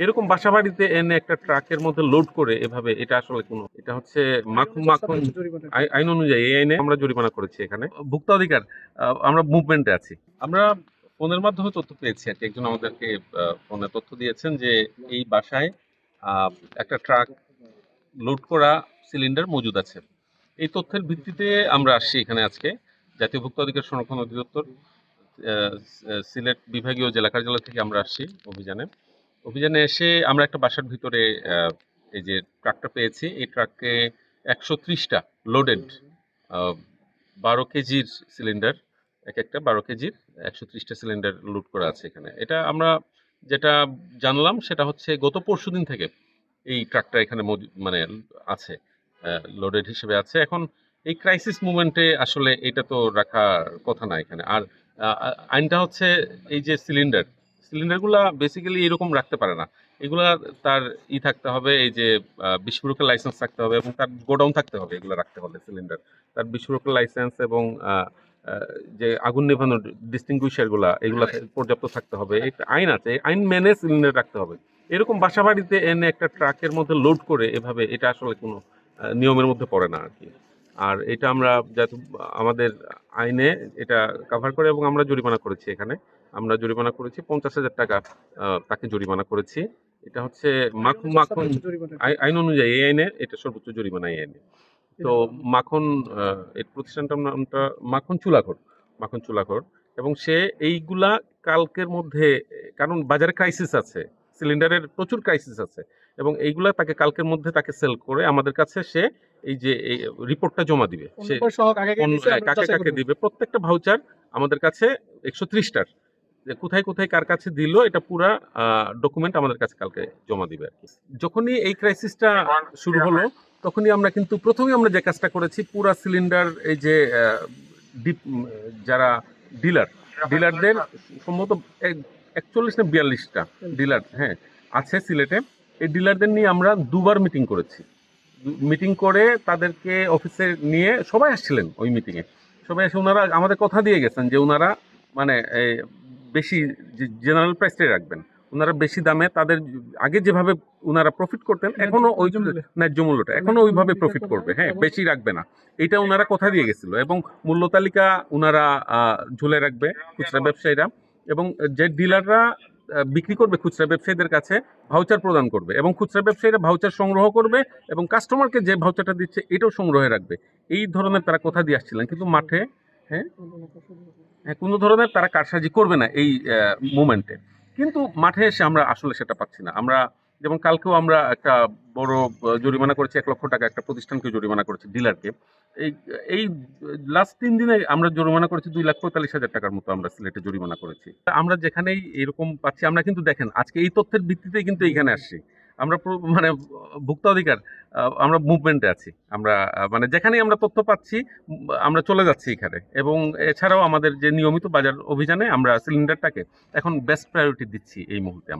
এরকম বাসাবাড়িতে এনে একটা ট্রাকের মধ্যে লোড করে এভাবে, এটা আসলে কোনো, এটা হচ্ছে মাখন মাখন আইন অনুযায়ী এই আইনে আমরা জরিমানা করেছি এখানে। ভোক্তা অধিকার, আমরা মুভমেন্টে আছি। আমরা ফোনের মাধ্যমে তথ্য পেয়েছি আর কি, একজন আমাদেরকে ফোনে তথ্য দিয়েছেন যে এই বাসায় আহ, একটা ট্রাক লোড করা সিলিন্ডার মজুদ আছে। এই তথ্যের ভিত্তিতে আমরা আসছি এখানে আজকে। জাতীয় ভোক্তা অধিকার সংরক্ষণ অধিদপ্তর সিলেট বিভাগীয় জেলা কার্যালয় থেকে আমরা আসছি অভিযানে এসে আমরা একটা বাসার ভিতরে এই যে ট্রাকটা পেয়েছি, এই ট্রাকে 130টা লোডেড 12 কেজির সিলিন্ডার, এক একটা 12 কেজির 130টা সিলিন্ডার লোড করা আছে এখানে। এটা আমরা যেটা জানলাম সেটা হচ্ছে গত পরশুদিন থেকে এই ট্রাকটা এখানে মানে আছে, লোডেড হিসেবে আছে। এখন এই ক্রাইসিস মুভমেন্টে আসলে এটা তো রাখার কথা না এখানে। আর আইনটা হচ্ছে এই যে সিলিন্ডারগুলা বেসিক্যালি এরকম রাখতে পারে না। এগুলা তার থাকতে হবে, এই যে বিস্ফোরকের লাইসেন্স থাকতে হবে এবং তার গোডাউন থাকতে হবে এগুলো রাখতে হলে সিলিন্ডার। তার বিস্ফোরকের লাইসেন্স এবং যে আগুন নেভানোর ডিস্টিংগুইশার গুলা এগুলা পর্যাপ্ত থাকতে হবে। একটা আইন আছে, এই আইন মেনে সিলিন্ডার রাখতে হবে। এরকম বাসাবাড়িতে এনে একটা ট্রাকের মধ্যে লোড করে এভাবে, এটা আসলে কোনো নিয়মের মধ্যে পড়ে না আর কি। আর এটা আমরা যাতে আমাদের আইনে এটা কাভার করে এবং আমরা জরিমানা করেছি এখানে। আমরা জরিমানা করেছি 50,000 টাকা, তাকে জরিমানা করেছি। এটা হচ্ছে মাখন মাখন আইন অনুযায়ী এই আইনে এটা সর্বোচ্চ জরিমানা এই আইনে। তো মাখন, এই প্রতিষ্ঠানটার নামটা মাখন চুলাঘর এবং সে এইগুলা কালকের মধ্যে, কারণ বাজারে ক্রাইসিস আছে, সিলিন্ডারের প্রচুর ক্রাইসিস আছে এবং এইগুলা তাকে কালকের মধ্যে তাকে সেল করে আমাদের কাছে সে এই যে এই রিপোর্টটা জমা দিবে, সে কাকে কাকে দিবে প্রত্যেকটা ভাউচার আমাদের কাছে 130টার, যে কোথায় কোথায় কার কাছে দিল এটা পুরা ডকুমেন্ট আমাদের কাছে কালকে জমা দিবে আর কি। যখনই এই ক্রাইসিসটা শুরু হলো তখনই আমরা কিন্তু প্রথমেই আমরা যে কাজটা করেছি, পুরা সিলিন্ডার এই যে ডিপ যারা ডিলারদের সম্ভবত 41 না 42টা ডিলার, হ্যাঁ, আছে সিলেটে। এই ডিলারদের নিয়ে আমরা দুবার মিটিং করেছি। মিটিং করে তাদেরকে অফিসে নিয়ে সবাই আসছিলেন ওই মিটিংয়ে। সবাই এসে ওনারা আমাদের কথা দিয়ে গেছেন যে ওনারা মানে বেশি জেনারেল প্রাইসটাই রাখবেন। ওনারা বেশি দামে তাদের আগে যেভাবে ওনারা প্রফিট করতেন এখনো ওই ন্যায্য মূল্যটা এখনো ওইভাবে প্রফিট করবে, হ্যাঁ, বেশি রাখবে না। এটা ওনারা কথা দিয়ে গেছিল এবং মূল্য তালিকা ওনারা ঝুলে রাখবে খুচরা ব্যবসায়ীরা, এবং যে ডিলাররা বিক্রি করবে খুচরা ব্যবসায়ীদের কাছে ভাউচার প্রদান করবে এবং খুচরা ব্যবসায়ীরা ভাউচার সংগ্রহ করবে এবং কাস্টমারকে যে ভাউচারটা দিচ্ছে এটাও সংগ্রহে রাখবে। এই ধরনের তারা কথা দিয়ে আসছিলেন, কিন্তু মাঠে হ্যাঁ হ্যাঁ কোনো ধরনের তারা কারসাজি করবে না এই মুভমেন্টে। কিন্তু মাঠে এসে আমরা আসলে সেটা পাচ্ছি না। আমরা যেমন কালকেও আমরা একটা বড় জরিমানা করেছি, 1 লক্ষ টাকা একটা প্রতিষ্ঠানকে জরিমানা করেছি, ডিলারকে। এই এই লাস্ট 3 দিনে আমরা জরিমানা করেছি 2,45,000 টাকার মতো আমরা সিলেটে জরিমানা করেছি। আমরা যেখানেই এরকম পাচ্ছি, আমরা কিন্তু দেখেন আজকে এই তথ্যের ভিত্তিতে কিন্তু এইখানে আসছি। আমরা মানে ভোক্তা অধিকার, আমরা মুভমেন্টে আছি। আমরা মানে যেখানেই আমরা তথ্য পাচ্ছি আমরা চলে যাচ্ছি এখানে। এবং এছাড়াও আমাদের যে নিয়মিত বাজার অভিযানে আমরা সিলিন্ডারটাকে এখন বেস্ট প্রায়োরিটি দিচ্ছি এই মুহূর্তে।